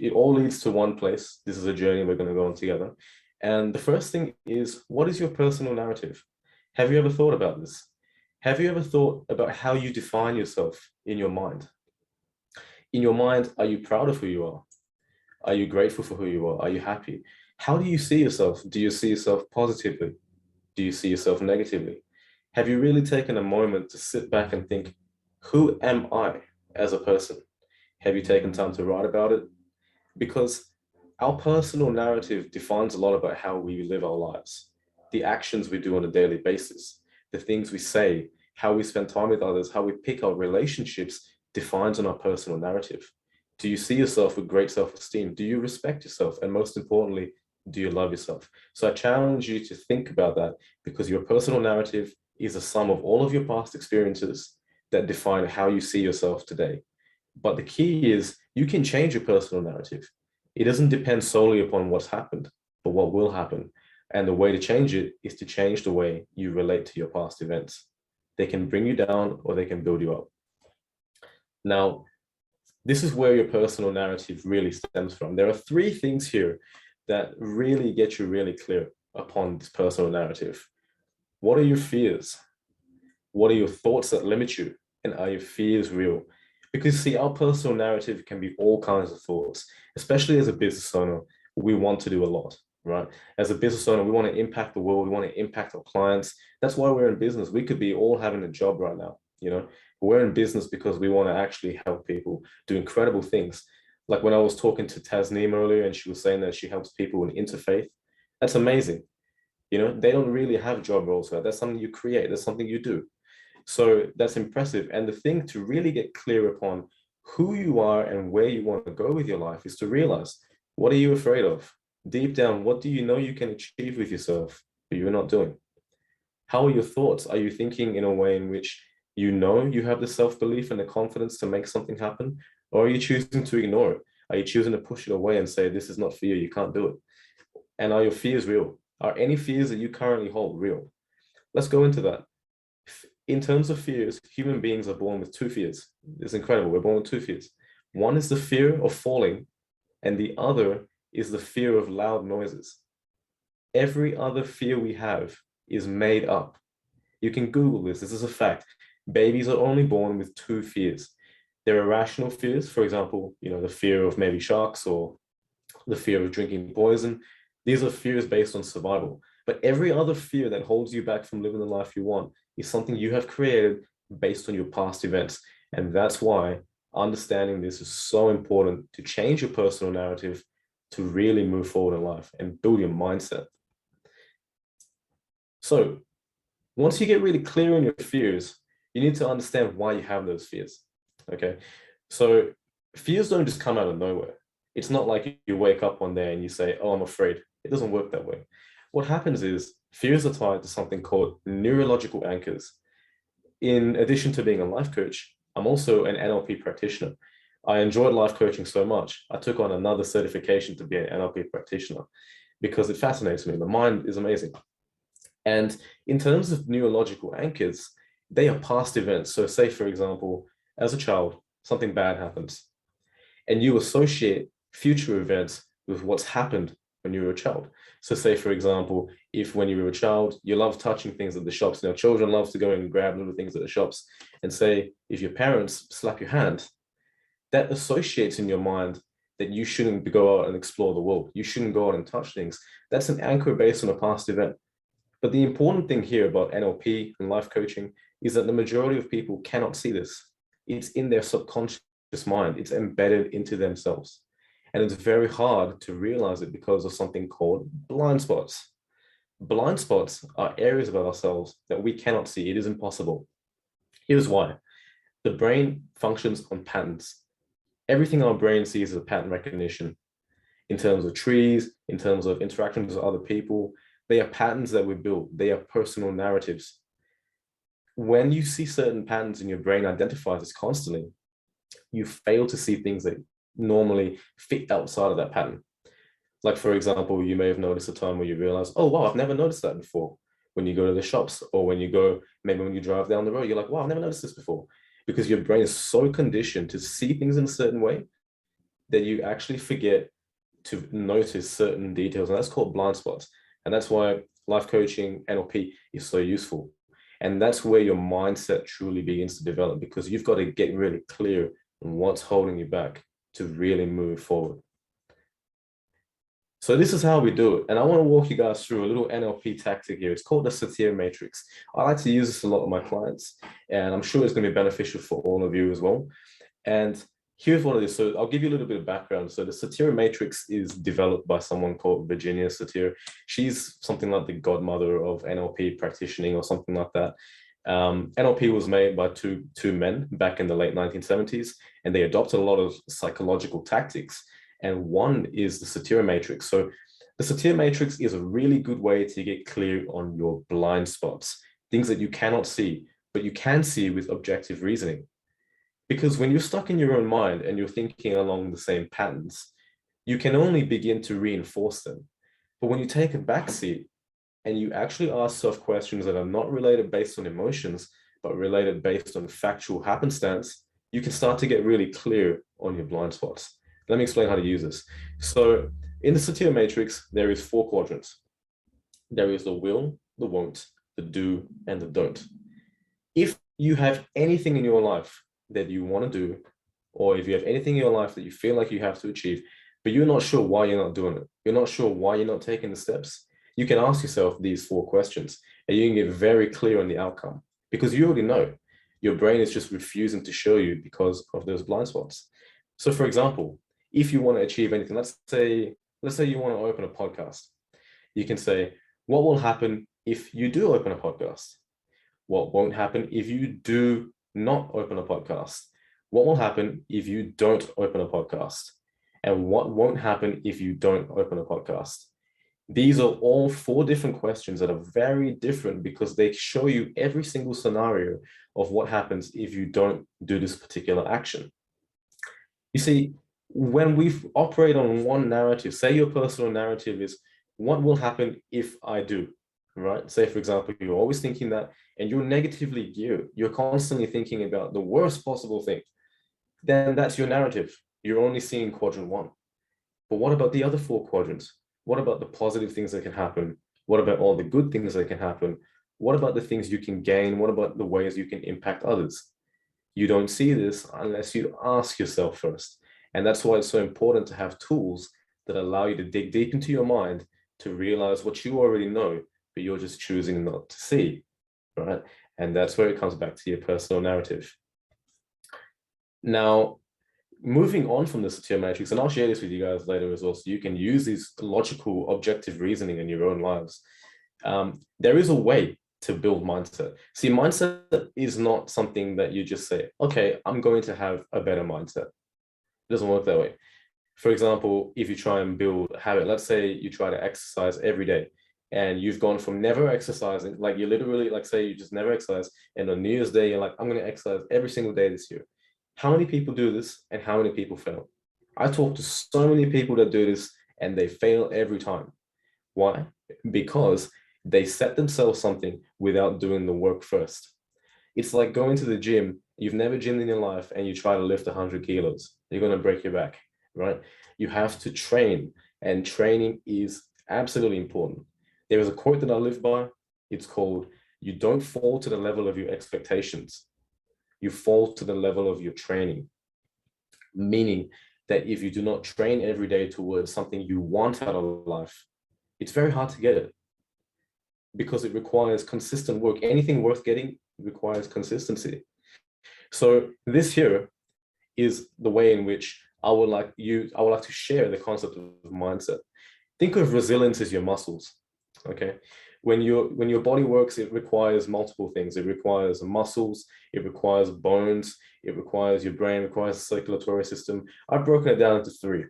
it all leads to one place. This is a journey we're going to go on together. And the first thing is, what is your personal narrative? Have you ever thought about this? Have you ever thought about how you define yourself in your mind? In your mind, are you proud of who you are? Are you grateful for who you are? Are you happy? How do you see yourself? Do you see yourself positively? Do you see yourself negatively? Have you really taken a moment to sit back and think, who am I as a person? Have you taken time to write about it? Because our personal narrative defines a lot about how we live our lives, the actions we do on a daily basis, the things we say, how we spend time with others, how we pick our relationships defines on our personal narrative. Do you see yourself with great self-esteem? Do you respect yourself? And most importantly, do you love yourself? So I challenge you to think about that, because your personal narrative is a sum of all of your past experiences that define how you see yourself today. But the key is you can change your personal narrative. It doesn't depend solely upon what's happened, but what will happen. And the way to change it is to change the way you relate to your past events. They can bring you down or they can build you up. Now, this is where your personal narrative really stems from. There are three things here that really get you really clear upon this personal narrative. What are your fears? What are your thoughts that limit you? And are your fears real? Because see, our personal narrative can be all kinds of thoughts, especially as a business owner. We want to do a lot, right? As a business owner, we want to impact the world. We want to impact our clients. That's why we're in business. We could be all having a job right now, you know? We're in business because we want to actually help people do incredible things. Like when I was talking to Tasneem earlier, and she was saying that she helps people in interfaith. That's amazing. You know, they don't really have job roles. That's something you create. That's something you do. So that's impressive. And the thing to really get clear upon who you are and where you want to go with your life is to realize, what are you afraid of? Deep down, what do you know you can achieve with yourself, but you're not doing? How are your thoughts? Are you thinking in a way in which you know you have the self-belief and the confidence to make something happen? Or are you choosing to ignore it? Are you choosing to push it away and say, this is not for you, you can't do it? And are your fears real? Are any fears that you currently hold real? Let's go into that. In terms of fears, human beings are born with two fears. It's incredible. We're born with two fears. One is the fear of falling, and the other is the fear of loud noises. Every other fear we have is made up. You can Google this. This is a fact. Babies are only born with two fears. There are rational fears, for example, you know, the fear of maybe sharks or the fear of drinking poison. These are fears based on survival. But every other fear that holds you back from living the life you want is something you have created based on your past events. And that's why understanding this is so important to change your personal narrative to really move forward in life and build your mindset. So once you get really clear on your fears, you need to understand why you have those fears, okay? So fears don't just come out of nowhere. It's not like you wake up one day and you say, oh, I'm afraid. It doesn't work that way. What happens is fears are tied to something called neurological anchors. In addition to being a life coach, I'm also an NLP practitioner. I enjoyed life coaching so much, I took on another certification to be an NLP practitioner because it fascinates me. The mind is amazing. And in terms of neurological anchors, they are past events. So say, for example, as a child, something bad happens and you associate future events with what's happened when you were a child. So say, for example, if when you were a child, you love touching things at the shops. Now, children love to go and grab little things at the shops. And say, if your parents slap your hand, that associates in your mind that you shouldn't go out and explore the world. You shouldn't go out and touch things. That's an anchor based on a past event. But the important thing here about NLP and life coaching is that the majority of people cannot see this. It's in their subconscious mind. It's embedded into themselves. And it's very hard to realize it because of something called blind spots. Blind spots are areas about ourselves that we cannot see. It is impossible. Here's why. The brain functions on patterns. Everything our brain sees is a pattern recognition. In terms of trees, in terms of interactions with other people, they are patterns that we build. They are personal narratives. When you see certain patterns and your brain identifies this constantly, you fail to see things that normally fit outside of that pattern. Like, for example, you may have noticed a time where you realize, oh, wow, I've never noticed that before. When you go to the shops or when you go, maybe when you drive down the road, you're like, wow, I've never noticed this before. Because your brain is so conditioned to see things in a certain way that you actually forget to notice certain details, and that's called blind spots. And that's why life coaching, NLP is so useful. And that's where your mindset truly begins to develop, because you've got to get really clear on what's holding you back to really move forward. So this is how we do it. And I want to walk you guys through a little NLP tactic here. It's called the Satir Matrix. I like to use this a lot with my clients, and I'm sure it's going to be beneficial for all of you as well. And here's what it is. So I'll give you a little bit of background. So the Satir Matrix is developed by someone called Virginia Satir. She's something like the godmother of NLP practicing or something like that. NLP was made by two men back in the late 1970s, and they adopted a lot of psychological tactics. And one is the Satir Matrix. So the Satir Matrix is a really good way to get clear on your blind spots, things that you cannot see, but you can see with objective reasoning. Because when you're stuck in your own mind and you're thinking along the same patterns, you can only begin to reinforce them. But when you take a backseat and you actually ask self questions that are not related based on emotions, but related based on factual happenstance, you can start to get really clear on your blind spots. Let me explain how to use this. So in the Satir Matrix, there is 4 quadrants. There is the will, the won't, the do, and the don't. If you have anything in your life that you want to do, or if you have anything in your life that you feel like you have to achieve, but you're not sure why you're not doing it, you're not sure why you're not taking the steps, you can ask yourself these 4 questions, and you can get very clear on the outcome, because you already know. Your brain is just refusing to show you because of those blind spots. So for example, if you want to achieve anything, let's say you want to open a podcast, you can say, what will happen if you do open a podcast? What won't happen if you do not open a podcast? What will happen if you don't open a podcast? And what won't happen if you don't open a podcast? These are all 4 different questions that are very different, because they show you every single scenario of what happens if you don't do this particular action. You see, when we operate on one narrative, say your personal narrative is, what will happen if I do, right? Say, for example, you're always thinking that, and you're negatively geared, you're constantly thinking about the worst possible thing, then that's your narrative. You're only seeing quadrant 1. But what about the other 4 quadrants? What about the positive things that can happen? What about all the good things that can happen? What about the things you can gain? What about the ways you can impact others? You don't see this unless you ask yourself first. And that's why it's so important to have tools that allow you to dig deep into your mind to realize what you already know, but you're just choosing not to see, right? And that's where it comes back to your personal narrative. Now, moving on from the Satir Matrix, and I'll share this with you guys later as well, so you can use these logical, objective reasoning in your own lives. There is a way to build mindset. See, mindset is not something that you just say, okay, I'm going to have a better mindset. It doesn't work that way. For example, if you try and build a habit, let's say you try to exercise every day, and you've gone from never exercising, like you literally, like say you just never exercise, and on New Year's Day, you're like, I'm going to exercise every single day this year. How many people do this, and how many people fail? I talk to so many people that do this, and they fail every time. Why? Because they set themselves something without doing the work first. It's like going to the gym. You've never gymmed in your life, and you try to lift 100 kilos. You're going to break your back, right? You have to train, and training is absolutely important. There is a quote that I live by. It's called, you don't fall to the level of your expectations. You fall to the level of your training. Meaning that if you do not train every day towards something you want out of life, it's very hard to get it, because it requires consistent work. Anything worth getting requires consistency. So this here is the way in which I would like to share the concept of mindset. Think of resilience as your muscles, okay? When your body works, it requires multiple things. It requires muscles, it requires bones, it requires your brain, it requires the circulatory system. I've broken it down into 3.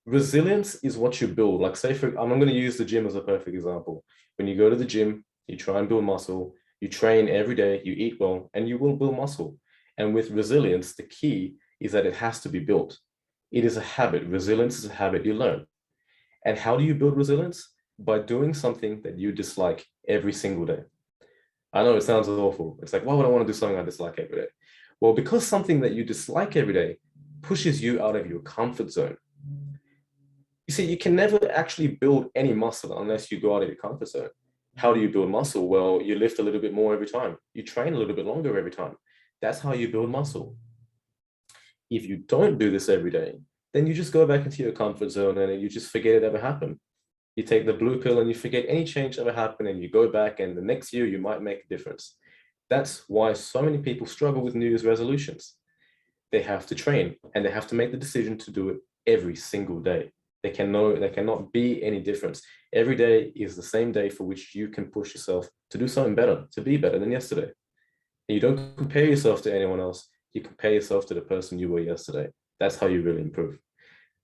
Resilience is what you build. Like say, I'm going to use the gym as a perfect example. When you go to the gym, you try and build muscle, you train every day, you eat well, and you will build muscle. And with resilience, the key is that it has to be built. It is a habit. Resilience is a habit you learn. And how do you build resilience? By doing something that you dislike every single day. I know it sounds awful. It's like, why would I want to do something I dislike every day? Well, because something that you dislike every day pushes you out of your comfort zone. You see, you can never actually build any muscle unless you go out of your comfort zone. How do you build muscle? Well, you lift a little bit more every time. You train a little bit longer every time. That's how you build muscle. If you don't do this every day, then you just go back into your comfort zone and you just forget it ever happened. You take the blue pill and you forget any change ever happened, and you go back, and the next year you might make a difference. That's why so many people struggle with New Year's resolutions. They have to train and they have to make the decision to do it every single day. There cannot be any difference. Every day is the same day for which you can push yourself to do something better, to be better than yesterday. And you don't compare yourself to anyone else. You compare yourself to the person you were yesterday. That's how you really improve.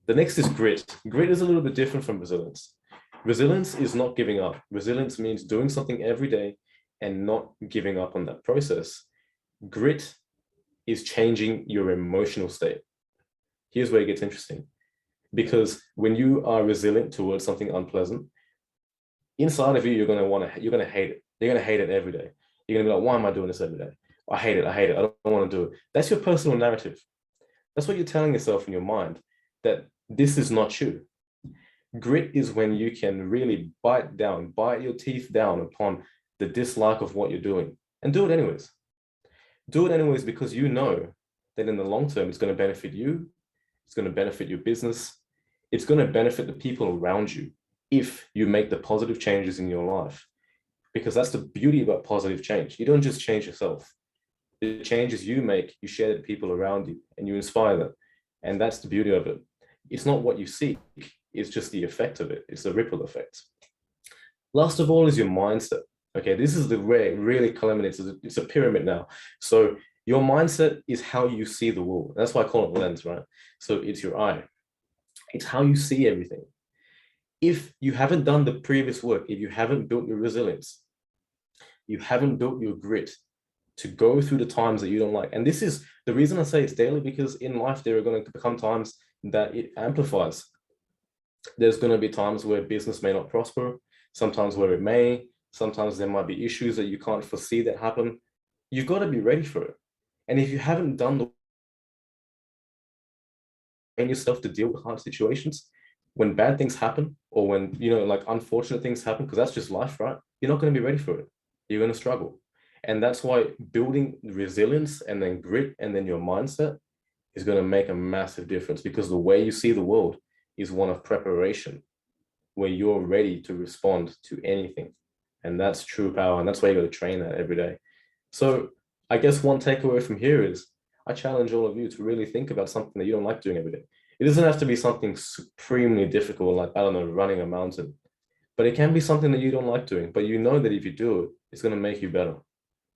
The next is grit. Grit is a little bit different from resilience. Resilience is not giving up. Resilience means doing something every day and not giving up on that process. Grit is changing your emotional state. Here's where it gets interesting. Because when you are resilient towards something unpleasant, inside of you, you're gonna hate it. You're gonna hate it every day. You're gonna be like, why am I doing this every day? I hate it. I don't want to do it. That's your personal narrative. That's what you're telling yourself in your mind, that this is not you. Grit is when you can really bite your teeth down upon the dislike of what you're doing and do it anyways. Do it anyways because you know that in the long term, it's going to benefit you. It's going to benefit your business. It's going to benefit the people around you if you make the positive changes in your life. Because that's the beauty about positive change. You don't just change yourself. The changes you make, you share with people around you and you inspire them. And that's the beauty of it. It's not what you seek. It's just the effect of it. It's the ripple effect. Last of all is your mindset. Okay, this is the really culminates. It's a pyramid now. So your mindset is how you see the world. That's why I call it lens, right? So it's your eye. It's how you see everything. If you haven't done the previous work, if you haven't built your resilience, you haven't built your grit to go through the times that you don't like. And this is the reason I say it's daily, because in life, there are going to become times that it amplifies. There's going to be times where business may not prosper, sometimes where it may, sometimes there might be issues that you can't foresee that happen. You've got to be ready for it. And if you haven't done the train yourself to deal with hard situations, when bad things happen, or when, like unfortunate things happen, because that's just life, right? You're not going to be ready for it. You're going to struggle. And that's why building resilience and then grit and then your mindset is going to make a massive difference, because the way you see the world is one of preparation, where you're ready to respond to anything. And that's true power. And that's why you got to train that every day. So I guess one takeaway from here is I challenge all of you to really think about something that you don't like doing every day. It doesn't have to be something supremely difficult, like, I don't know, running a mountain, but it can be something that you don't like doing, but you know that if you do it, it's going to make you better.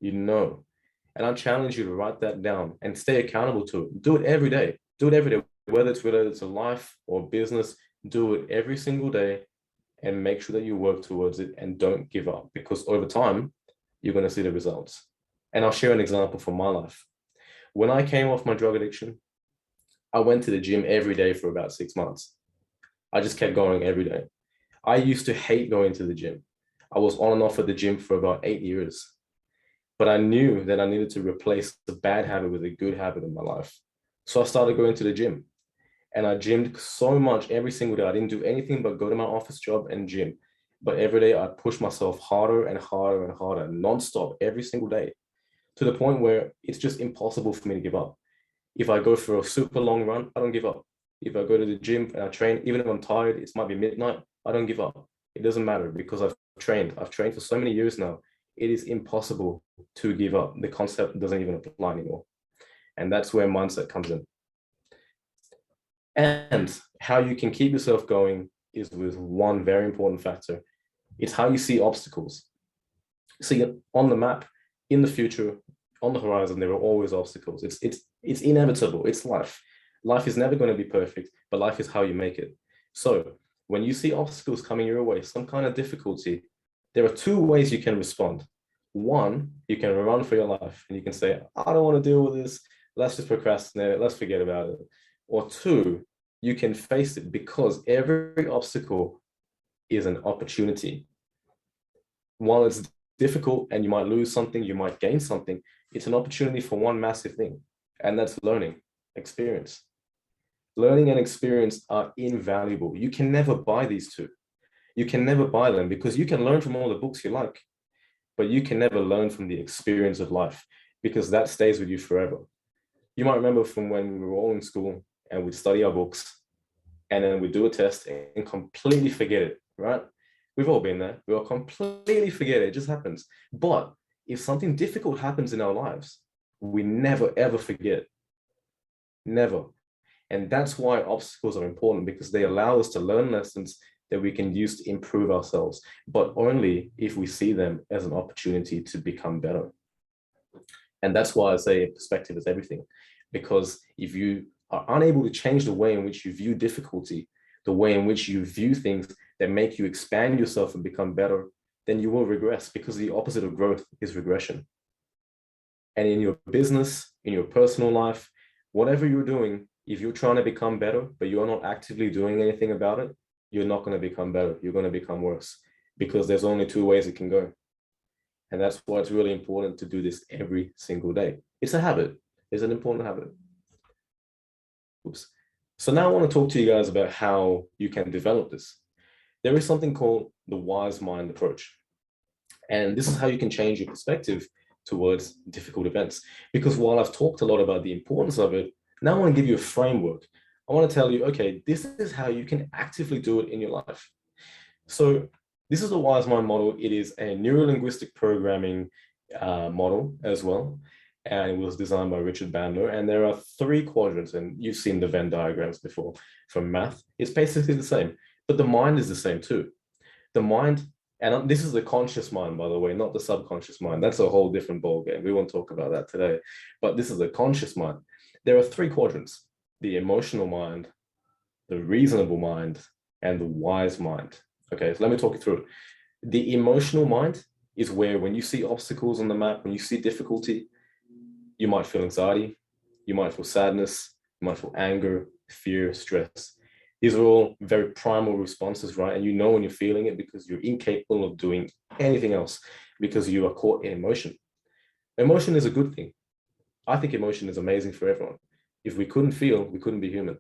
And I challenge you to write that down and stay accountable to it. Do it every day. Do it every day, whether it's related to life or business. Do it every single day and make sure that you work towards it and don't give up, because over time, you're going to see the results. And I'll share an example from my life. When I came off my drug addiction, I went to the gym every day for about 6 months. I just kept going every day. I used to hate going to the gym. I was on and off at the gym for about 8 years. But I knew that I needed to replace the bad habit with a good habit in my life. So I started going to the gym. And I gymmed so much every single day. I didn't do anything but go to my office job and gym. But every day I'd push myself harder and harder and harder, nonstop, every single day, to the point where it's just impossible for me to give up. If I go for a super long run, I don't give up. If I go to the gym and I train, even if I'm tired, it might be midnight, I don't give up. It doesn't matter, because I've trained. I've trained for so many years now. It is impossible to give up. The concept doesn't even apply anymore. And that's where mindset comes in. And how you can keep yourself going is with one very important factor. It's how you see obstacles. See, on the map, in the future, on the horizon, there are always obstacles. It's inevitable. It's life. Life is never going to be perfect, but life is how you make it. So when you see obstacles coming your way, some kind of difficulty, there are two ways you can respond. One, you can run for your life and you can say, I don't want to deal with this. Let's just procrastinate it. Let's forget about it. Or two, you can face it, because every obstacle is an opportunity. While it's difficult and you might lose something, you might gain something, it's an opportunity for one massive thing, and that's learning, experience. Learning and experience are invaluable. You can never buy these two. You can never buy them because you can learn from all the books you like, but you can never learn from the experience of life because that stays with you forever. You might remember from when we were all in school and we'd study our books and then we'd do a test and completely forget it, right? We've all been there. We all completely forget it. It just happens. But if something difficult happens in our lives, we never, ever forget. Never. And that's why obstacles are important, because they allow us to learn lessons that we can use to improve ourselves, but only if we see them as an opportunity to become better. And that's why I say perspective is everything, because if you are unable to change the way in which you view difficulty, the way in which you view things that make you expand yourself and become better, then you will regress, because the opposite of growth is regression. And in your business, in your personal life, whatever you're doing, if you're trying to become better, but you're not actively doing anything about it, you're not going to become better. You're going to become worse, because there's only two ways it can go. And that's why it's really important to do this every single day. It's a habit. It's an important habit. Oops. So now I want to talk to you guys about how you can develop this. There is something called the wise mind approach. And this is how you can change your perspective towards difficult events. Because while I've talked a lot about the importance of it, now I want to give you a framework. I want to tell you, okay, this is how you can actively do it in your life. So this is the wise mind model. It is a neuro-linguistic programming model as well. And it was designed by Richard Bandler. And there are 3 quadrants, and you've seen the Venn diagrams before from math. It's basically the same, but the mind is the same too. The mind, and this is the conscious mind, by the way, not the subconscious mind. That's a whole different ballgame. We won't talk about that today, but this is the conscious mind. There are 3 quadrants: the emotional mind, the reasonable mind, and the wise mind. Okay, so let me talk you through it. The emotional mind is where, when you see obstacles on the map, when you see difficulty, you might feel anxiety, you might feel sadness, you might feel anger, fear, stress. These are all very primal responses, right? And you know when you're feeling it because you're incapable of doing anything else, because you are caught in emotion. Emotion is a good thing. I think emotion is amazing for everyone. If we couldn't feel, we couldn't be human.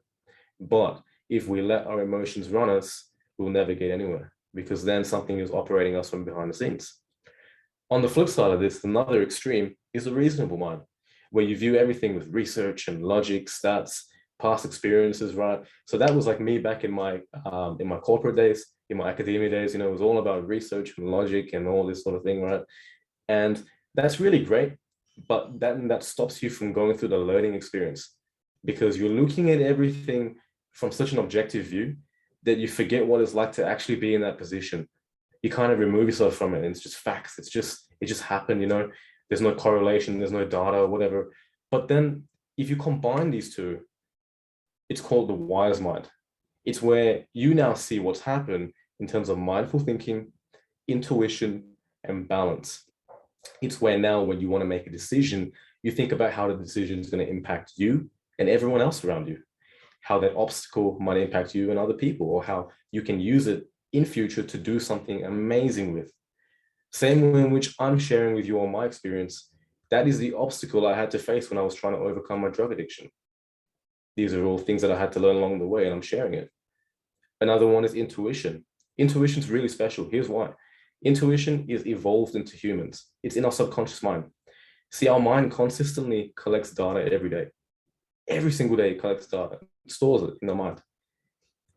But if we let our emotions run us, we'll never get anywhere, because then something is operating us from behind the scenes. On the flip side of this, another extreme is the reasonable mind, where you view everything with research and logic, stats, past experiences, right? So that was like me back in my corporate days, in my academia days. It was all about research and logic and all this sort of thing, right? And that's really great, but that stops you from going through the learning experience, because you're looking at everything from such an objective view that you forget what it's like to actually be in that position. You kind of remove yourself from it, and it's just facts. It just happened, there's no correlation, there's no data, whatever. But then if you combine these two, it's called the wise mind. It's where you now see what's happened in terms of mindful thinking, intuition, and balance. It's where now, when you want to make a decision, you think about how the decision is going to impact you and everyone else around you, how that obstacle might impact you and other people, or how you can use it in future to do something amazing with. Same way in which I'm sharing with you all my experience. That is the obstacle I had to face when I was trying to overcome my drug addiction. These are all things that I had to learn along the way, and I'm sharing it. Another one is intuition. Intuition is really special. Here's why. Intuition is evolved into humans. It's in our subconscious mind. See, our mind consistently collects data every day. Every single day it collects data, stores it in our mind.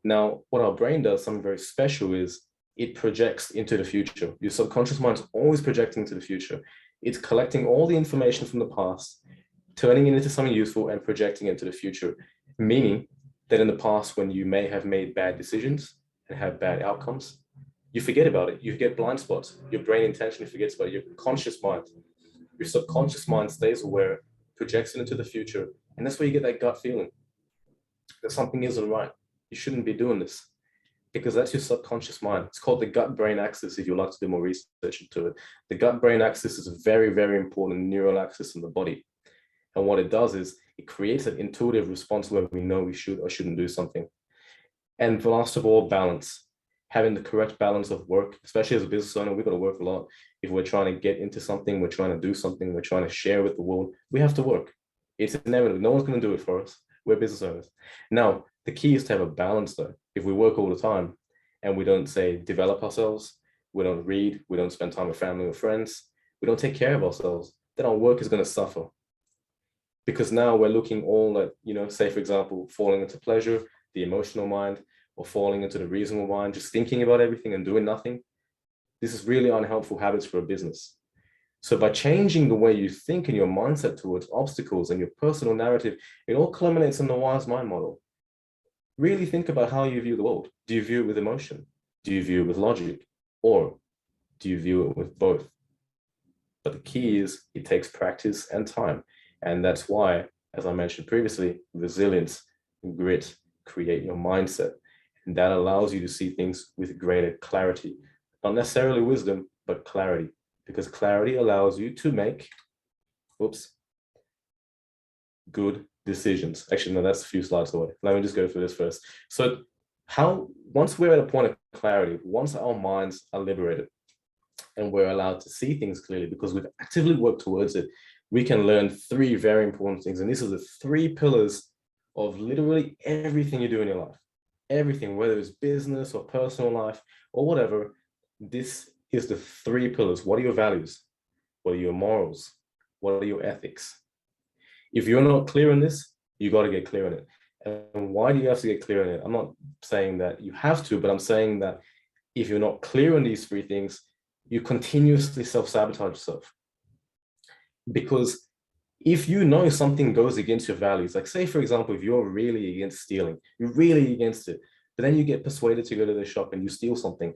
Now, what our brain does, something very special, is it projects into the future. Your subconscious mind is always projecting into the future. It's collecting all the information from the past, turning it into something useful, and projecting it into the future. Meaning that in the past, when you may have made bad decisions and have bad outcomes, you forget about it. You get blind spots. Your brain intentionally forgets about it. Your conscious mind, your subconscious mind stays aware, projects it into the future. And that's where you get that gut feeling that something isn't right. You shouldn't be doing this, because that's your subconscious mind. It's called the gut-brain axis, if you'd like to do more research into it. The gut-brain axis is a very, very important neural axis in the body. And what it does is it creates an intuitive response where we know we should or shouldn't do something. And last of all, balance. Having the correct balance of work, especially as a business owner, we've got to work a lot. If we're trying to get into something, we're trying to do something, we're trying to share with the world, we have to work. It's inevitable. No one's going to do it for us. We're business owners. Now, the key is to have a balance though. If we work all the time and we don't say develop ourselves, we don't read, we don't spend time with family or friends, we don't take care of ourselves, then our work is going to suffer. Because now we're looking all at, say for example, falling into pleasure, the emotional mind, or falling into the reasonable mind, just thinking about everything and doing nothing. This is really unhelpful habits for a business. So by changing the way you think and your mindset towards obstacles and your personal narrative, it all culminates in the wise mind model. Really think about how you view the world. Do you view it with emotion? Do you view it with logic? Or do you view it with both? But the key is it takes practice and time. And that's why, as I mentioned previously, resilience and grit create your mindset. And that allows you to see things with greater clarity. Not necessarily wisdom, but clarity. Because clarity allows you to make, good decisions. Actually, no, that's a few slides away. Let me just go through this first. So once we're at a point of clarity, once our minds are liberated and we're allowed to see things clearly because we've actively worked towards it, we can learn three very important things. And these are the three pillars of literally everything you do in your life. Everything, whether it's business or personal life or whatever, this is the three pillars. What are your values? What are your morals? What are your ethics? If you're not clear on this, you got to get clear on it. And why do you have to get clear on it? I'm not saying that you have to, but I'm saying that if you're not clear on these three things, you continuously self-sabotage yourself. Because if you know something goes against your values, like say, for example, if you're really against stealing, you're really against it, but then you get persuaded to go to the shop and you steal something,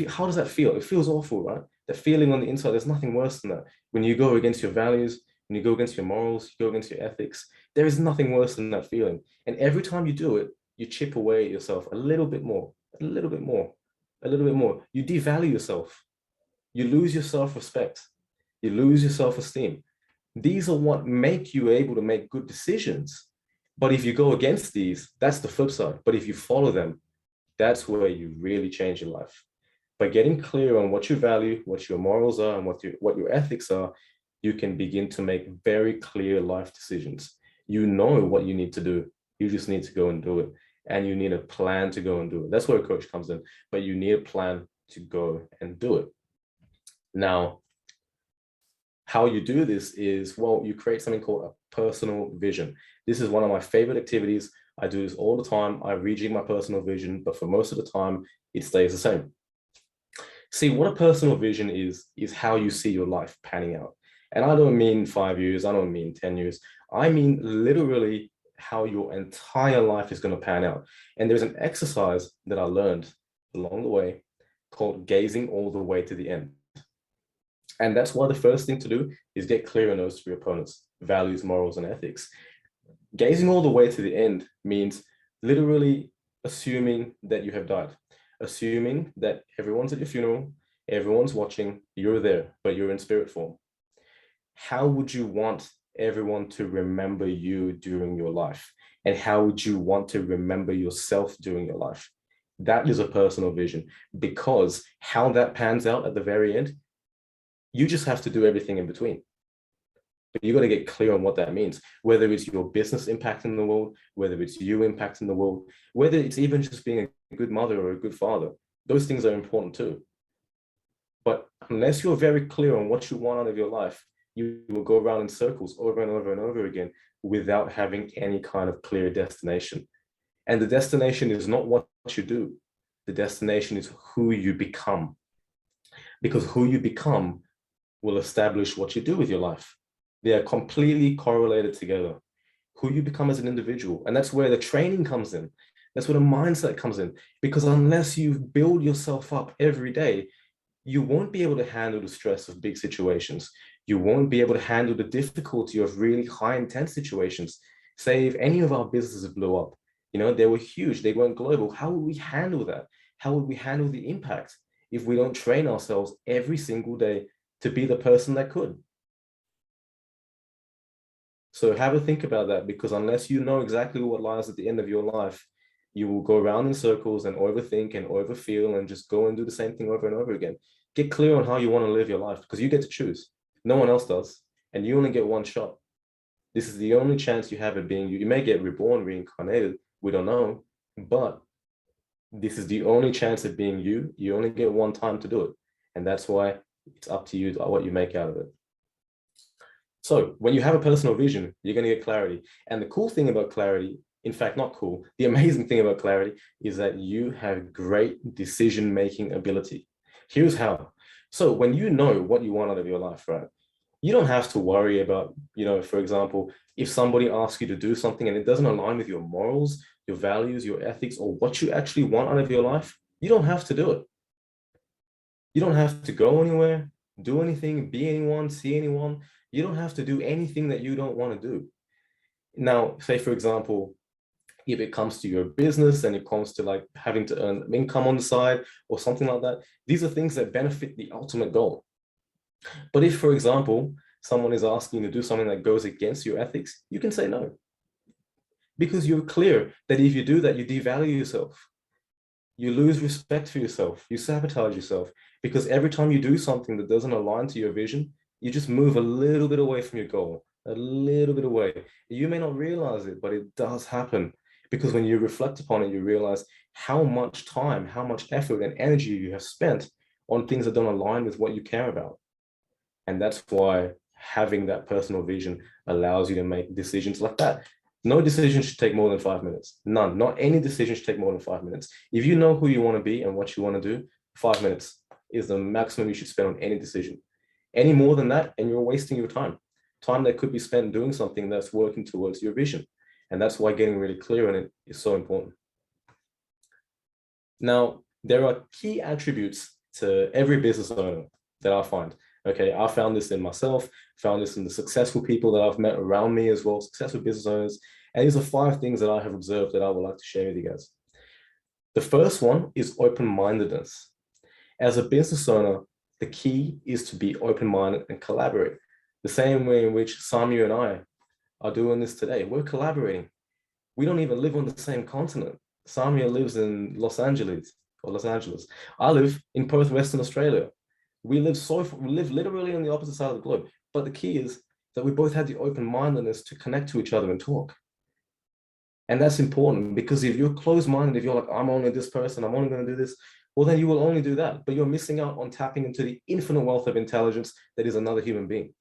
how does that feel? It feels awful, right? The feeling on the inside, there's nothing worse than that. When you go against your values, when you go against your morals, you go against your ethics, there is nothing worse than that feeling. And every time you do it, you chip away at yourself a little bit more, a little bit more, a little bit more. You devalue yourself. You lose your self-respect. You lose your self-esteem. These are what make you able to make good decisions. But if you go against these, that's the flip side. But if you follow them, that's where you really change your life. By getting clear on what you value, what your morals are, and what your ethics are, you can begin to make very clear life decisions. You know what you need to do. You just need to go and do it. And you need a plan to go and do it. That's where a coach comes in. But you need a plan to go and do it. Now, how you do this is, well, you create something called a personal vision. This is one of my favorite activities. I do this all the time. I rejig my personal vision, but for most of the time, it stays the same. See, what a personal vision is how you see your life panning out. And I don't mean 5 years, I don't mean 10 years. I mean literally how your entire life is going to pan out. And there's an exercise that I learned along the way called gazing all the way to the end. And that's why the first thing to do is get clear on those three opponents: values, morals, and ethics. Gazing all the way to the end means literally assuming that you have died, assuming that everyone's at your funeral, everyone's watching, you're there, but you're in spirit form. How would you want everyone to remember you during your life? And how would you want to remember yourself during your life? That is a personal vision, because how that pans out at the very end, you just have to do everything in between. But you got to get clear on what that means, whether it's your business impacting the world, whether it's you impacting the world, whether it's even just being a good mother or a good father. Those things are important too. But unless you're very clear on what you want out of your life, you will go around in circles over and over and over again without having any kind of clear destination. And the destination is not what you do. The destination is who you become. Because who you become will establish what you do with your life. They are completely correlated together. Who you become as an individual. And that's where the training comes in. That's where the mindset comes in. Because unless you build yourself up every day, you won't be able to handle the stress of big situations. You won't be able to handle the difficulty of really high intense situations. Say if any of our businesses blew up, they were huge, they went global. How would we handle that? How would we handle the impact if we don't train ourselves every single day to be the person that could? So have a think about that, because unless you know exactly what lies at the end of your life, you will go around in circles and overthink and overfeel and just go and do the same thing over and over again. Get clear on how you want to live your life, because you get to choose. No one else does. And you only get one shot. This is the only chance you have of being you. You may get reborn, reincarnated, we don't know, but this is the only chance of being you. You only get one time to do it. And that's why it's up to you what you make out of it. So when you have a personal vision, you're going to get clarity. And the cool thing about clarity, in fact, not cool, the amazing thing about clarity is that you have great decision-making ability. Here's how. So when you know what you want out of your life, right? You don't have to worry about, for example, if somebody asks you to do something and it doesn't align with your morals, your values, your ethics, or what you actually want out of your life, you don't have to do it. You don't have to go anywhere, do anything, be anyone, see anyone. You don't have to do anything that you don't want to do. Now, say, for example, if it comes to your business and it comes to like having to earn income on the side or something like that, these are things that benefit the ultimate goal. But if, for example, someone is asking you to do something that goes against your ethics, you can say no. Because you're clear that if you do that, you devalue yourself. You lose respect for yourself. You sabotage yourself. Because every time you do something that doesn't align to your vision, you just move a little bit away from your goal, a little bit away. You may not realize it, but it does happen. Because when you reflect upon it, you realize how much time, how much effort and energy you have spent on things that don't align with what you care about. And that's why having that personal vision allows you to make decisions like that. No decision should take more than 5 minutes. None. Not any decision should take more than 5 minutes. If you know who you want to be and what you want to do, 5 minutes is the maximum you should spend on any decision. Any more than that, and you're wasting your time. Time that could be spent doing something that's working towards your vision. And that's why getting really clear on it is so important. Now, there are key attributes to every business owner that I find. Okay, I found this in myself, found this in the successful people that I've met around me as well, successful business owners. And these are 5 things that I have observed that I would like to share with you guys. The first one is open-mindedness. As a business owner, the key is to be open-minded and collaborate. The same way in which Samu and I are doing this today. We're collaborating. We don't even live on the same continent. Samia lives in Los Angeles. I live in Perth, Western Australia. We live literally on the opposite side of the globe. But the key is that we both have the open-mindedness to connect to each other and talk. And that's important because if you're closed-minded, if you're like, I'm only this person, I'm only going to do this, well, then you will only do that. But you're missing out on tapping into the infinite wealth of intelligence that is another human being.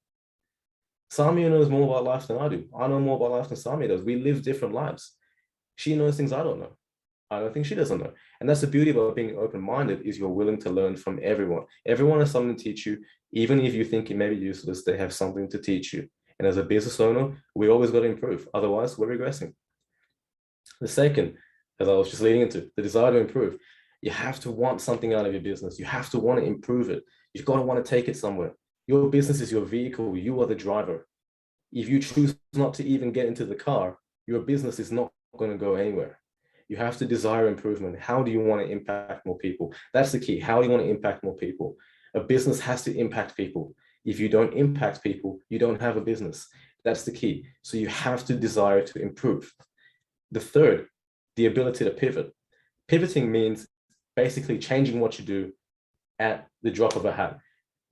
Samia knows more about life than I do. I know more about life than Samia does. We live different lives. She knows things I don't know. I don't think she doesn't know. And that's the beauty about being open-minded is you're willing to learn from everyone. Everyone has something to teach you. Even if you think it may be useless, they have something to teach you. And as a business owner, we always got to improve. Otherwise, we're regressing. The second, as I was just leading into, the desire to improve. You have to want something out of your business. You have to want to improve it. You've got to want to take it somewhere. Your business is your vehicle. You are the driver. If you choose not to even get into the car, your business is not going to go anywhere. You have to desire improvement. How do you want to impact more people? That's the key. How do you want to impact more people? A business has to impact people. If you don't impact people, you don't have a business. That's the key. So you have to desire to improve. The third, the ability to pivot. Pivoting means basically changing what you do at the drop of a hat.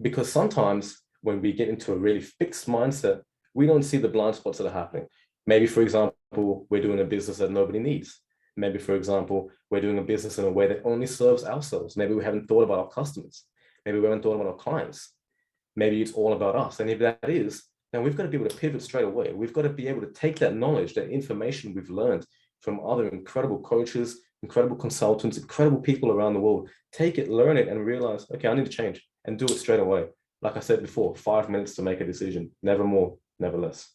Because sometimes when we get into a really fixed mindset, we don't see the blind spots that are happening. Maybe, for example, we're doing a business that nobody needs. Maybe, for example, we're doing a business in a way that only serves ourselves. Maybe we haven't thought about our customers. Maybe we haven't thought about our clients. Maybe it's all about us. And if that is, then we've got to be able to pivot straight away. We've got to be able to take that knowledge, that information we've learned from other incredible coaches, incredible consultants, incredible people around the world, take it, learn it, and realize, okay, I need to change and do it straight away. Like I said before, 5 minutes to make a decision, never more, never less.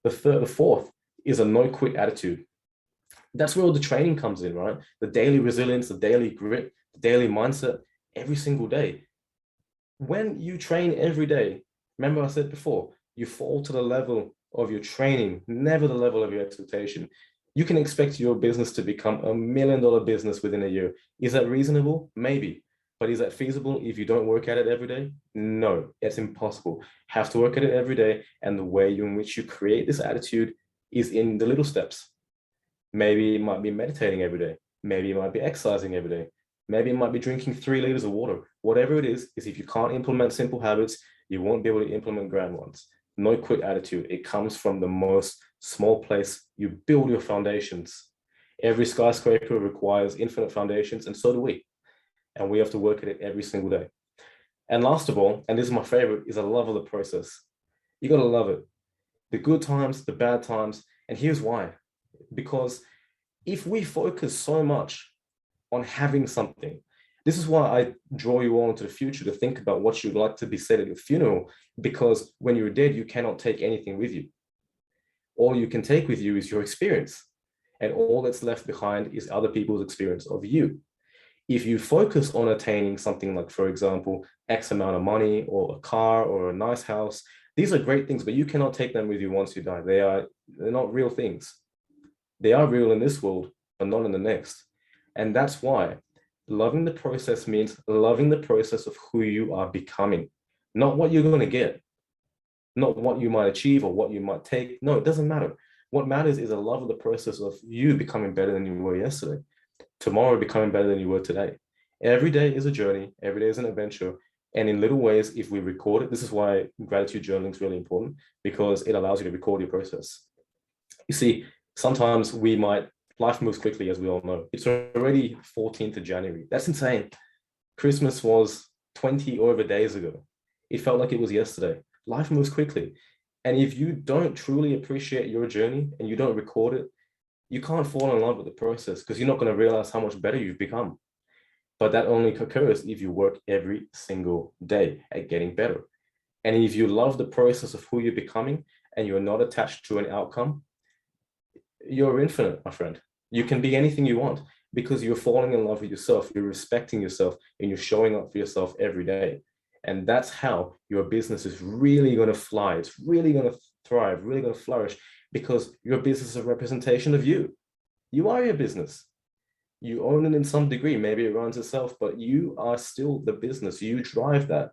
The fourth is a no-quit attitude. That's where all the training comes in, right? The daily resilience, the daily grit, the daily mindset, every single day. When you train every day, remember I said before, you fall to the level of your training, never the level of your expectation. You can expect your business to become $1 million business within a year. Is that reasonable? Maybe. But is that feasible if you don't work at it every day? No, it's impossible. Have to work at it every day. And the way in which you create this attitude is in the little steps. Maybe it might be meditating every day. Maybe it might be exercising every day. Maybe it might be drinking 3 liters of water. Whatever it is if you can't implement simple habits, you won't be able to implement grand ones. no quit attitude. It comes from the most small place. You build your foundations. Every skyscraper requires infinite foundations, and so do we. And we have to work at it every single day. And last of all, and this is my favorite, is a love of the process. You got to love it. The good times, the bad times. And here's why. Because if we focus so much on having something, this is why I draw you all into the future to think about what you'd like to be said at your funeral, because when you're dead, you cannot take anything with you. All you can take with you is your experience. And all that's left behind is other people's experience of you. If you focus on attaining something like, for example, X amount of money or a car or a nice house, these are great things, but you cannot take them with you once you die. They're not real things. They are real in this world, but not in the next. And that's why loving the process means loving the process of who you are becoming, not what you're going to get, not what you might achieve or what you might take. No, it doesn't matter. What matters is a love of the process of you becoming better than you were yesterday, tomorrow becoming better than you were today. Every day is a journey. Every day is an adventure. And in little ways, if we record it, this is why gratitude journaling is really important, because it allows you to record your process. You see, sometimes life moves quickly, as we all know. It's already 14th of January. That's insane. Christmas was 20 over days ago. It felt like it was yesterday. Life moves quickly. And if you don't truly appreciate your journey and you don't record it, you can't fall in love with the process, because you're not going to realize how much better you've become. But that only occurs if you work every single day at getting better. And if you love the process of who you're becoming and you're not attached to an outcome, you're infinite, my friend. You can be anything you want because you're falling in love with yourself, you're respecting yourself, and you're showing up for yourself every day. And that's how your business is really going to fly. It's really going to thrive, really going to flourish, because your business is a representation of you. You are your business. You own it in some degree. Maybe it runs itself, but you are still the business. You drive that.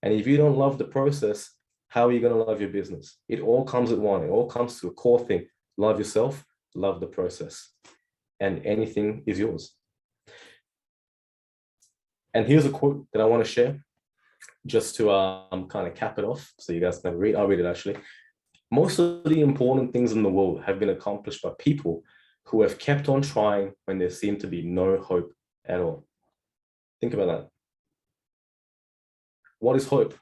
And if you don't love the process, how are you going to love your business? It all comes at one. It all comes to a core thing. Love yourself, love the process, and anything is yours. And here's a quote that I want to share just to kind of cap it off so you guys can read. I'll read it actually. Most of the important things in the world have been accomplished by people who have kept on trying when there seemed to be no hope at all. Think about that. What is hope?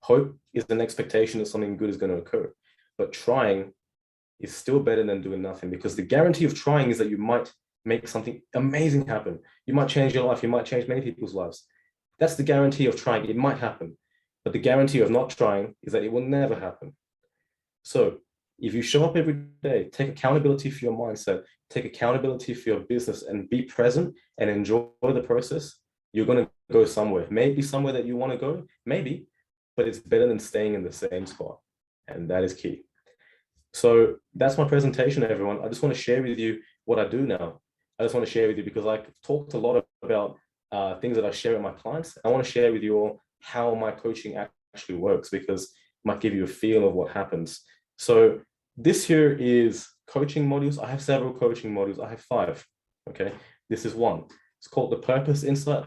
Hope is an expectation that something good is going to occur, but trying is still better than doing nothing, because the guarantee of trying is that you might make something amazing happen. You might change your life. You might change many people's lives. That's the guarantee of trying. It might happen, but the guarantee of not trying is that it will never happen. So if you show up every day, take accountability for your mindset, take accountability for your business, and be present and enjoy the process, you're going to go somewhere. Maybe somewhere that you want to go, maybe, but it's better than staying in the same spot. And that is key. So that's my presentation, everyone. I just want to share with you what I do now. I just want to share with you because I talked a lot about things that I share with my clients. I want to share with you all how my coaching actually works, because it might give you a feel of what happens. So this here is coaching modules. I have several coaching modules. I have 5. Okay, this is one. It's called the Purpose Insight.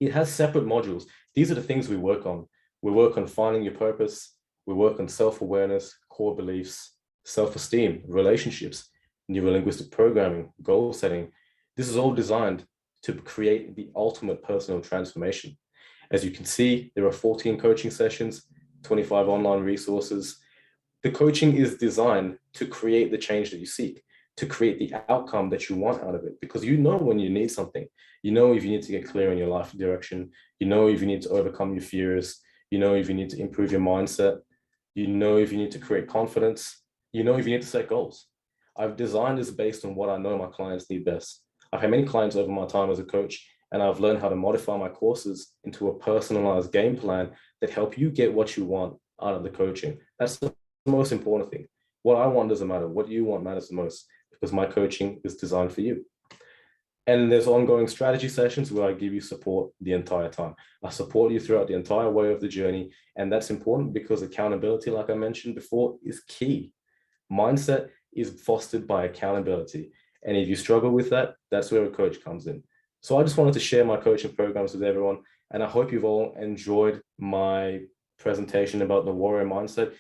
It has separate modules. These are the things we work on. We work on finding your purpose. We work on self-awareness, core beliefs, self-esteem, relationships, neuro-linguistic programming, goal setting. This is all designed to create the ultimate personal transformation. As you can see, there are 14 coaching sessions, 25 online resources. The coaching is designed to create the change that you seek, to create the outcome that you want out of it, because you know when you need something. You know if you need to get clear in your life direction. You know if you need to overcome your fears. You know if you need to improve your mindset. You know if you need to create confidence. You know if you need to set goals. I've designed this based on what I know my clients need best. I've had many clients over my time as a coach, and I've learned how to modify my courses into a personalized game plan that help you get what you want out of the coaching. That's the most important thing. What I want doesn't matter. What you want matters the most, because my coaching is designed for you. And there's ongoing strategy sessions where I give you support the entire time. I support you throughout the entire way of the journey. And that's important because accountability, like I mentioned before, is key. Mindset is fostered by accountability. And if you struggle with that, that's where a coach comes in. So I just wanted to share my coaching programs with everyone. And I hope you've all enjoyed my presentation about the warrior mindset,